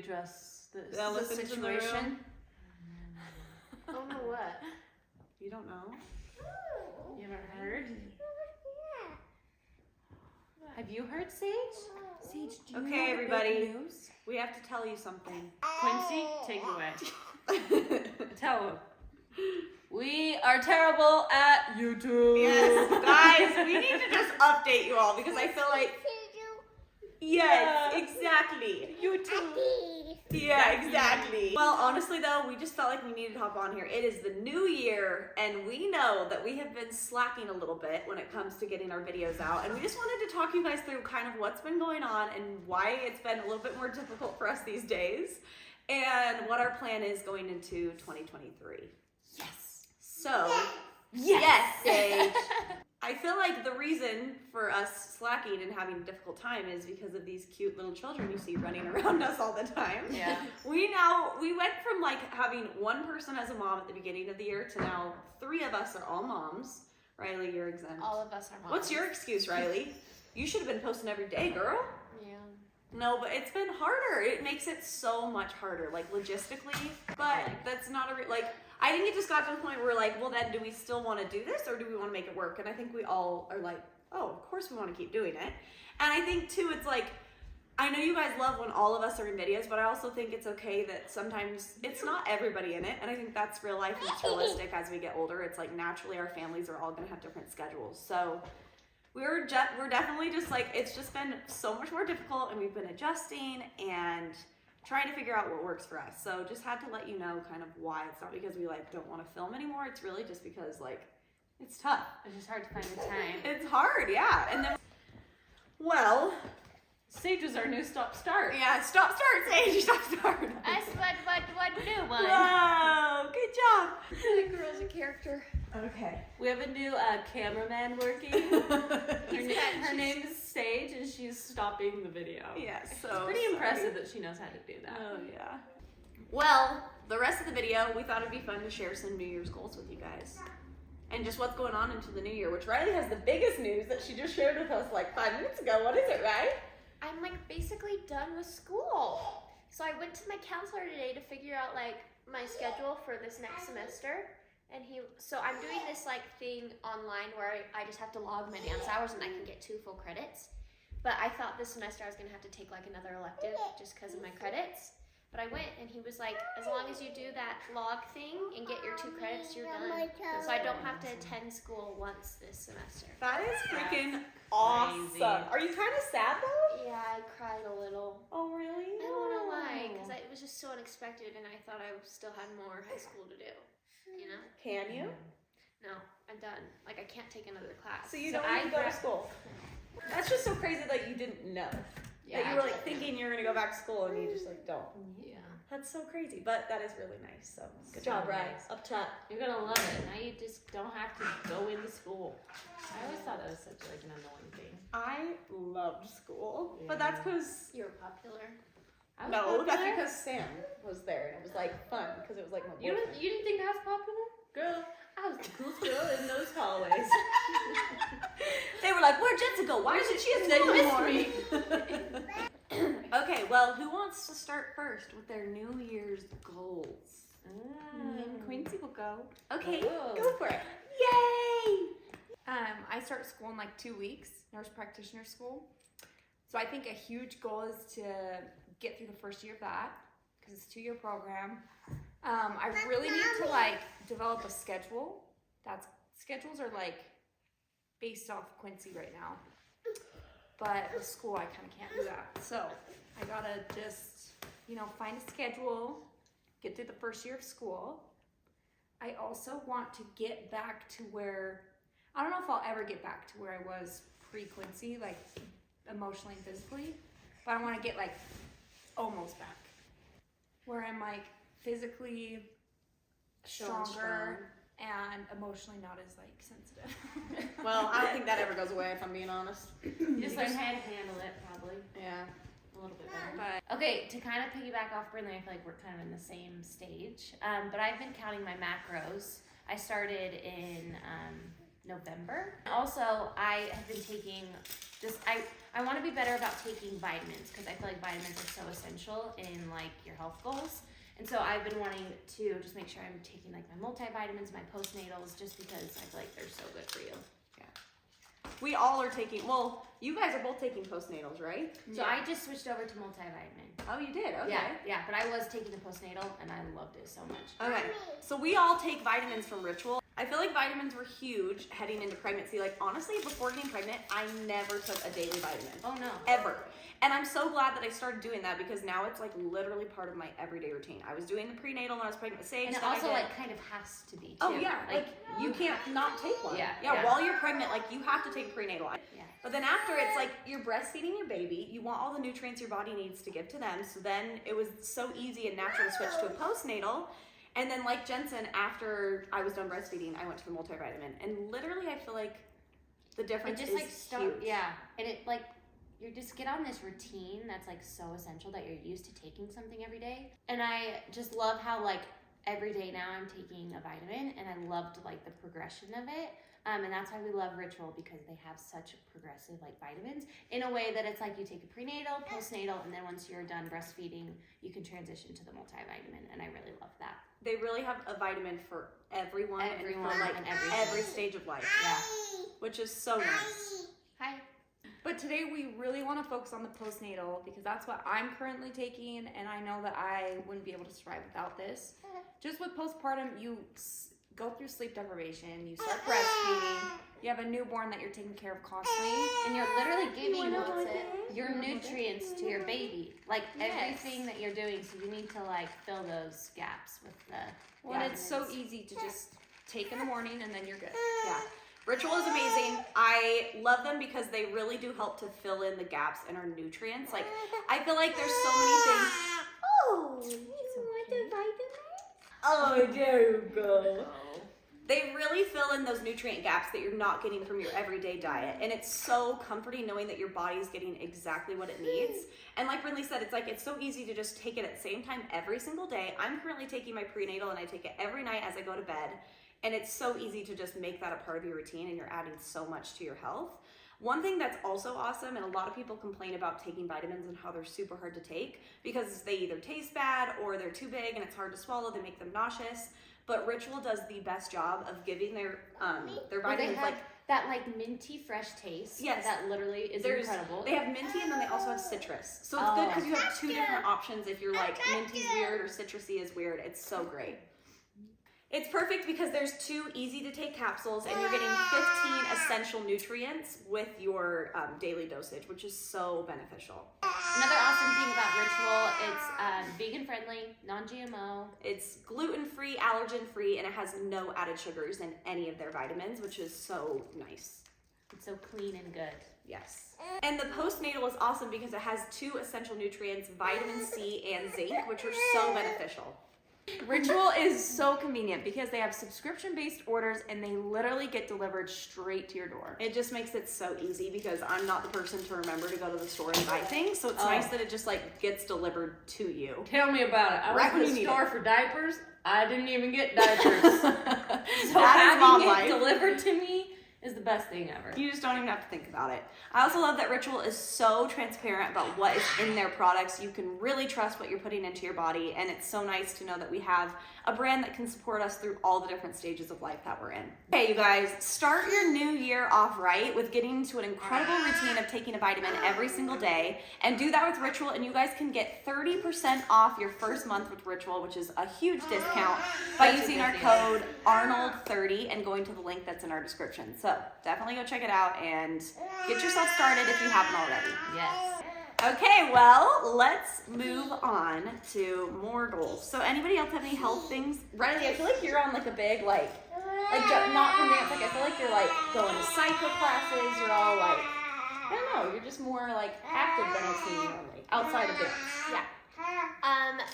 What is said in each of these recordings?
address the elephant in the situation? I don't know what. You don't know? You haven't heard? Have you heard, Sage? Sage, do you know Okay, the everybody. big news? We have to tell you something. Quincy, take it away. Tell him. We are terrible at YouTube. Yes, guys, we need to just update you all because I feel like. Yes, exactly. YouTube. Yeah, exactly. Well, honestly though, we just felt like we needed to hop on here. It is the new year, and we know that we have been slacking a little bit when it comes to getting our videos out, and we just wanted to talk you guys through kind of what's been going on and why it's been a little bit more difficult for us these days, and what our plan is going into 2023. Yes. So, yes, Sage. I feel like the reason for us slacking and having a difficult time is because of these cute little children you see running around us all the time. Yeah. We went from like having one person as a mom at the beginning of the year to now 3 of us are all moms. Riley, you're exempt. All of us are moms. What's your excuse, Riley? You should have been posting every day, girl. Yeah. No, but it's been harder. It makes it so much harder, like logistically. But that's not I think it just got to the point where we're like, well, then do we still want to do this or do we want to make it work? And I think we all are like, oh, of course we want to keep doing it. And I think too, it's like, I know you guys love when all of us are in videos, but I also think it's okay that sometimes it's not everybody in it. And I think that's real life and it's realistic as we get older. It's like naturally our families are all going to have different schedules. So we're definitely just like, it's just been so much more difficult and we've been adjusting and trying to figure out what works for us. So just had to let you know kind of why. It's not because we like don't want to film anymore. It's really just because like it's tough. It's just hard to find the time. It's hard, yeah. And then, well, Sage was our new stop-start. yeah, stop start, Sage, stop start. Us, what new one? Wow, good job. The girl's a character. Okay. We have a new cameraman working. Her name is Sage, and she's stopping the video. Yes, so It's pretty impressive that she knows how to do that. Oh yeah. Well, the rest of the video, we thought it'd be fun to share some New Year's goals with you guys. And just what's going on into the new year, which Riley has the biggest news that she just shared with us like 5 minutes ago. What is it, right? I'm like basically done with school. So I went to my counselor today to figure out like my schedule for this next semester. And so I'm doing this like thing online where I just have to log my dance hours and I can get 2 full credits. But I thought this semester I was gonna have to take like another elective just because of my credits. But I went and he was like, as long as you do that log thing and get your 2 credits, you're done. So I don't have to attend school once this semester. That is freaking awesome. Are you kind of sad though? Yeah, I cried a little. Oh really? I don't know why, because it was just so unexpected and I thought I still had more high school to do, you know? Can you? No, I'm done. Like I can't take another class. So you don't even go to school. That's just so crazy that you didn't know. That you were like thinking you're gonna go back to school and you just like don't. Yeah. That's so crazy, but that is really nice. So good So job, Riley. nice. Up top. You're gonna love it. Now you just don't have to go into school. I always thought that was such like an annoying thing. I loved school, but that's because You're popular. I was no, that's popular. because Sam was there and it was like fun because it was like my You boyfriend. didn't think I was popular? Girl, I was the coolest girl in those hallways. they were like, "Where'd Jensen go? Why isn't she at They school missed anymore?" Okay, well, who wants to start first with their New Year's goals? Me and Quincy will go. Okay, Oh. go for it. Yay! I start school in like 2 weeks, nurse practitioner school. So I think a huge goal is to get through the first year of that because it's a 2-year program. I really need to like develop a schedule. Schedules are like based off Quincy right now, but with school I kind of can't do that. So I gotta just, find a schedule, get through the first year of school. I also want to get back to where, I don't know if I'll ever get back to where I was pre-Quincy, like emotionally and physically, but I want to get like almost back. Where I'm like physically stronger and emotionally not as like sensitive. Well, I don't think that ever goes away if I'm being honest. You just learn how to handle it, probably. Yeah. A little bit better. But Okay, to kind of piggyback off Brindley, I feel like we're kind of in the same stage. But I've been counting my macros. I started in November. Also, I have been taking I want to be better about taking vitamins because I feel like vitamins are so essential in like your health goals. And so I've been wanting to just make sure I'm taking like my multivitamins, my postnatals, just because I feel like they're so good for you. We all are taking, well, you guys are both taking postnatals, right? So I just switched over to multivitamin. Oh, you did? Okay. Yeah, but I was taking the postnatal and I loved it so much. Okay, so we all take vitamins from Ritual. I feel like vitamins were huge heading into pregnancy. Like, honestly, before getting pregnant, I never took a daily vitamin. Oh, no. Ever. And I'm so glad that I started doing that because now it's like literally part of my everyday routine. I was doing the prenatal when I was pregnant with Sage. And it also like kind of has to be too. Oh yeah, like you can't not take one. Yeah. While you're pregnant, like you have to take prenatal. Yeah. But then after, it's like you're breastfeeding your baby. You want all the nutrients your body needs to give to them. So then it was so easy and natural to switch to a postnatal. And then like Jensen, after I was done breastfeeding, I went to the multivitamin. And literally, I feel like the difference it just is huge. Yeah, and it like you just get on this routine that's like so essential that you're used to taking something every day. And I just love how like every day now I'm taking a vitamin, and I loved like the progression of it. And that's why we love Ritual, because they have such progressive like vitamins in a way that it's like you take a prenatal, postnatal, and then once you're done breastfeeding, you can transition to the multivitamin. And I really love that. They really have a vitamin for everyone and for like and every stage of life. Yeah. Which is so nice. Hi. But today we really want to focus on the postnatal because that's what I'm currently taking, and I know that I wouldn't be able to survive without this. Just with postpartum, you go through sleep deprivation, you start breastfeeding, you have a newborn that you're taking care of constantly, And you're literally giving your nutrients to your baby. Like everything that you're doing, so you need to like fill those gaps with the Well, and it's so vitamins. easy to just take in the morning and then you're good. Yeah. Ritual is amazing. I love them because they really do help to fill in the gaps in our nutrients. Like, I feel like there's so many things. Oh, you want the vitamin? Oh, there you go. They really fill in those nutrient gaps that you're not getting from your everyday diet. And it's so comforting knowing that your body is getting exactly what it needs. And like Brinley said, it's like it's so easy to just take it at the same time every single day. I'm currently taking my prenatal and I take it every night as I go to bed. And it's so easy to just make that a part of your routine, and you're adding so much to your health. One thing that's also awesome, and a lot of people complain about taking vitamins and how they're super hard to take because they either taste bad or they're too big and it's hard to swallow, they make them nauseous. But Ritual does the best job of giving their vitamins have that like minty fresh taste. Yes. That literally is incredible. They have minty and then they also have citrus. So it's good because you have two different options if you're like minty's weird or citrusy is weird. It's so great. It's perfect because there's 2 easy to take capsules and you're getting 15 essential nutrients with your daily dosage, which is so beneficial. Another awesome thing about Ritual, it's vegan friendly, non-GMO. It's gluten-free, allergen-free, and it has no added sugars in any of their vitamins, which is so nice. It's so clean and good. Yes. And the postnatal is awesome because it has 2 essential nutrients, vitamin C and zinc, which are so beneficial. Ritual is so convenient because they have subscription-based orders and they literally get delivered straight to your door. It just makes it so easy because I'm not the person to remember to go to the store and buy things, so it's nice that it just like gets delivered to you. Tell me about it. I Right went when to you the need store it. for diapers. I didn't even get diapers. So That is mom having life. it delivered to me is the best thing ever. You just don't even have to think about it. I also love that Ritual is so transparent about what is in their products. You can really trust what you're putting into your body, and it's so nice to know that we have a brand that can support us through all the different stages of life that we're in. Okay, you guys, start your new year off right with getting into an incredible routine of taking a vitamin every single day, and do that with Ritual, and you guys can get 30% off your first month with Ritual, which is a huge discount, by using our code Arnold30 and going to the link that's in our description. So definitely go check it out and get yourself started if you haven't already. Yes. Okay, well, let's move on to more goals. So anybody else have any health things? Riley, I feel like you're on like a big, like not from dance, like I feel like you're like going to cycle classes, you're all like, I don't know, you're just more like active than I've seen you normally, outside of dance. Yeah.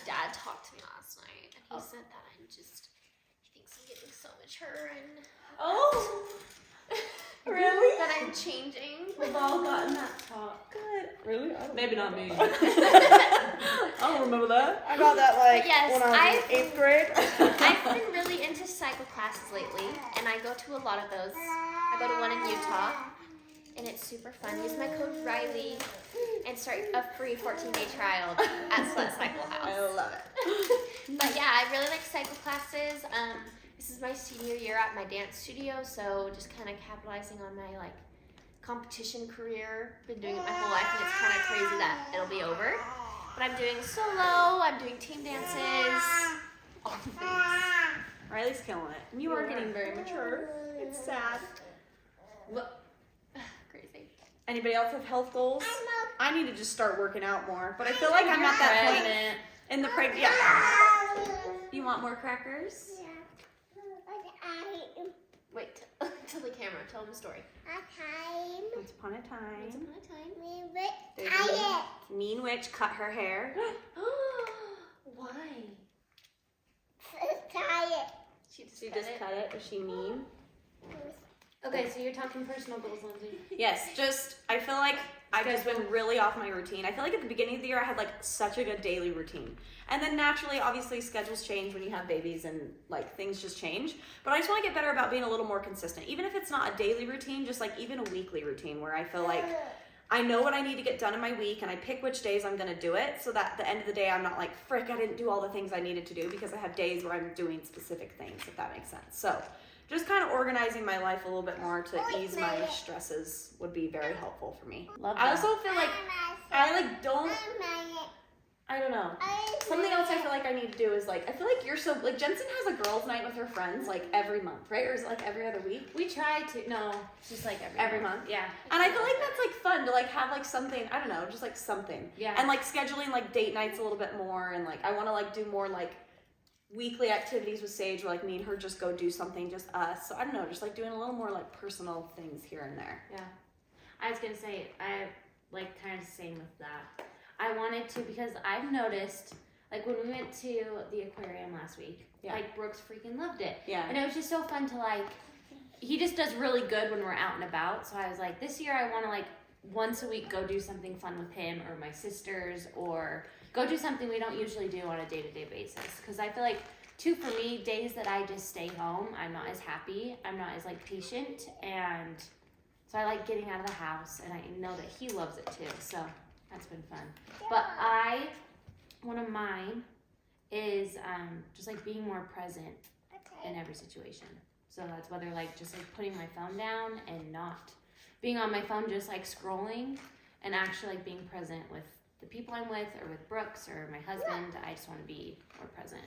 Dad talked to me last night, and he said that he thinks I'm getting so mature and. Oh! Really? that I'm changing. We've all gotten that talk. Good. Really? Maybe not me. I don't remember that. I got that like Yes, when I was in 8th grade. I've been really into cycle classes lately, and I go to a lot of those. I go to one in Utah, and it's super fun. Use my code Riley and start a free 14-day trial at Sweat Cycle House. I love it. But yeah, I really like cycle classes. This is my senior year at my dance studio, so just kind of capitalizing on my like competition career. Been doing it my whole life, and it's kind of crazy that it'll be over. But I'm doing solo, I'm doing team dances, all the things. Riley's killing it. And you are getting very mature. It's sad. Crazy. Anybody else have health goals? I need to just start working out more, but I feel like I'm at that point in the pregnant. Yeah. You want more crackers? Wait, tell the camera, tell them a story. Once upon a Once time, upon a time. there's a mean witch cut her hair. Why? She She just cut it. Is she mean? Okay, so you're talking personal goals, Lindsay. Yes, I feel like I've just been really off my routine. I feel like at the beginning of the year I had like such a good daily routine. And then naturally, obviously, schedules change when you have babies and like things just change. But I just want to get better about being a little more consistent. Even if it's not a daily routine, just like even a weekly routine where I feel like I know what I need to get done in my week and I pick which days I'm going to do it so that at the end of the day, I'm not like, frick, I didn't do all the things I needed to do because I have days where I'm doing specific things, if that makes sense. So just kind of organizing my life a little bit more to ease my stresses would be very helpful for me. Love I that. also feel like I don't know. Something else I feel like I need to do is like, I feel like you're so, like Jensen has a girls' night with her friends like every month, right? Or is it like every other week? We try to, no, it's just like Every month? Yeah. And I feel like that's like fun to like have like something, I don't know, just like something. Yeah. And like scheduling like date nights a little bit more and like I want to like do more like weekly activities with Sage where like me and her just go do something, just us. So I don't know, just like doing a little more like personal things here and there. Yeah. I was gonna say, I like kind of the same with that. I wanted to because I've noticed, like when we went to the aquarium last week, like Brooks freaking loved it. Yeah. And it was just so fun to like, he just does really good when we're out and about. So I was like, this year I want to like once a week go do something fun with him or my sisters or go do something we don't usually do on a day-to-day basis. Because I feel like, too, for me, days that I just stay home, I'm not as happy, I'm not as like patient, and so I like getting out of the house, and I know that he loves it too, so that's been fun. But one of mine is just like being more present in every situation. So that's whether like just like putting my phone down and not being on my phone just like scrolling, and actually like being present with the people I'm with or with Brooks or my husband. I just want to be more present.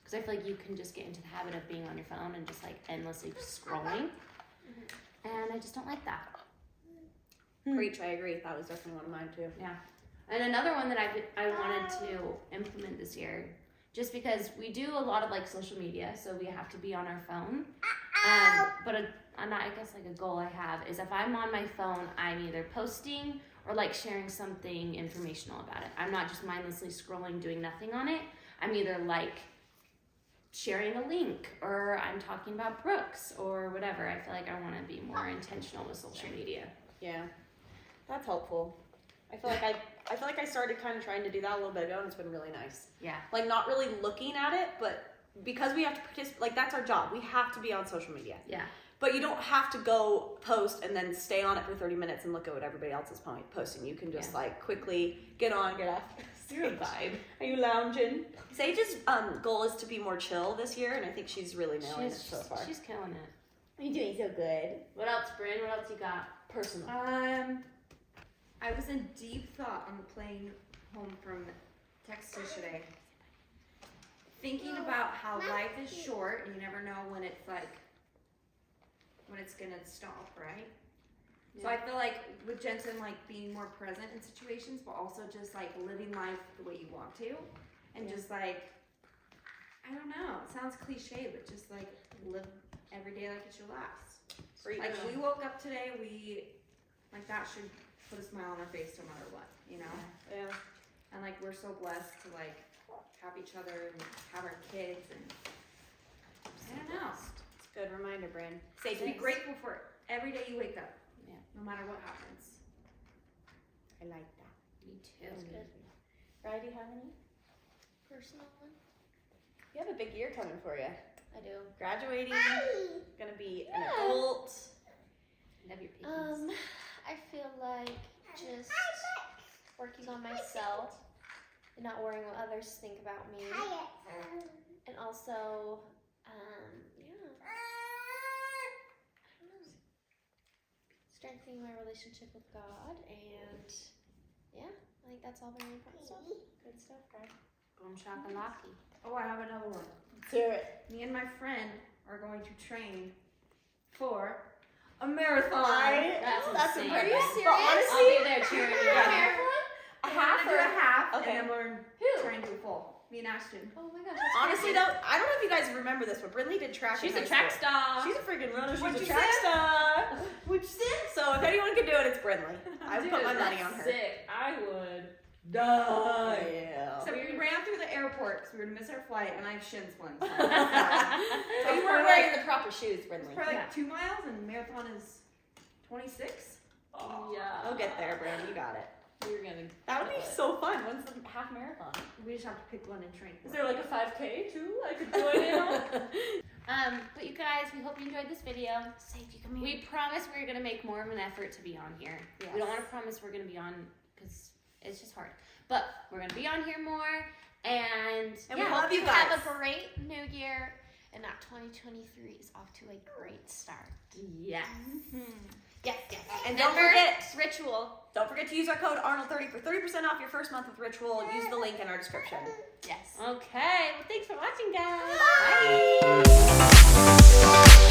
Because I feel like you can just get into the habit of being on your phone and just like endlessly scrolling. And I just don't like that. Preach, I agree. That was definitely one of mine too. Yeah. And another one that I wanted to implement this year, just because we do a lot of like social media, so we have to be on our phone. But I guess like a goal I have is if I'm on my phone, I'm either posting or like sharing something informational about it. I'm not just mindlessly scrolling, doing nothing on it. I'm either like sharing a link or I'm talking about Brooks or whatever. I feel like I want to be more intentional with social media. Yeah, that's helpful. I feel like I started kind of trying to do that a little bit ago, and it's been really nice. Yeah. Like not really looking at it, but because we have to participate, like that's our job. We have to be on social media. Yeah. But you don't have to go post and then stay on it for 30 minutes and look at what everybody else is posting. You can just like quickly get on, get off. You're a vibe. Are you lounging? Sage's goal is to be more chill this year, and I think she's really nailing it so far. She's killing it. You're doing so good. What else, Bryn? What else you got? Personal. I was in deep thought on the plane home from Texas today, thinking about how life is short and you never know when it's gonna stop, right? Yeah. So I feel like with Jensen, like being more present in situations, but also just like living life the way you want to, and just like, I don't know, it sounds cliche, but just like live every day like it's your last. Like we woke up today, like that should put a smile on our face no matter what, you know? Yeah. And like we're so blessed to like have each other and have our kids, and I don't know. It's a good reminder, Bryn. Say to be grateful for every day you wake up. Yeah. No matter what happens. I like that. Me too. That's good. Ryan, do you have any? Personal one? You have a big year coming for you. I do. Graduating, gonna be an adult. Love your piggies. I feel like just working on myself and not worrying what others think about me. And also, yeah. I don't know. Strengthening my relationship with God, and yeah, I think that's all very important stuff. Good stuff, right? Boom shakalaki. Oh, I have another one. Let's hear it. Me and my friend are going to train for a marathon. That's insane. Are you But serious? honestly, I'll be there cheering you Yeah. on. Marathon? a We're half gonna do a half, Okay. and then we're Who? trying to do a full. Me and Ashton. Oh my gosh. That's Honestly crazy. though, I don't know if you guys remember this, but Brindley did track. She's in a high track school. star. She's a freaking runner. She's What'd a you track say? star. Which sit? So if anyone can do it, it's Brindley. I would put my money on her. Sick. I would. Duh. Yeah. So we ran through the airport because we were going to miss our flight, and I have shin splints. So you weren't wearing the proper shoes, Brindley. It's probably like 2 miles, and marathon is 26. Yeah. I'll get there, Brandon. You got it. You're gonna. That would be so fun. When's the half marathon? We just have to pick one and train for Is it. there like a 5K too? I could join in on. But you guys, we hope you enjoyed this video. Safety, come here. We promise we're gonna make more of an effort to be on here. Yes. We don't want to promise we're gonna be on because it's just hard. But we're gonna be on here more, and And yeah, we love you guys. Have a great new year, and that 2023 is off to a great start. yes. Yes, yes. And don't Remember, forget- Ritual. Don't forget to use our code Arnold30 for 30% off your first month with Ritual. Use the link in our description. Yes. Okay. Well, thanks for watching, guys. Bye.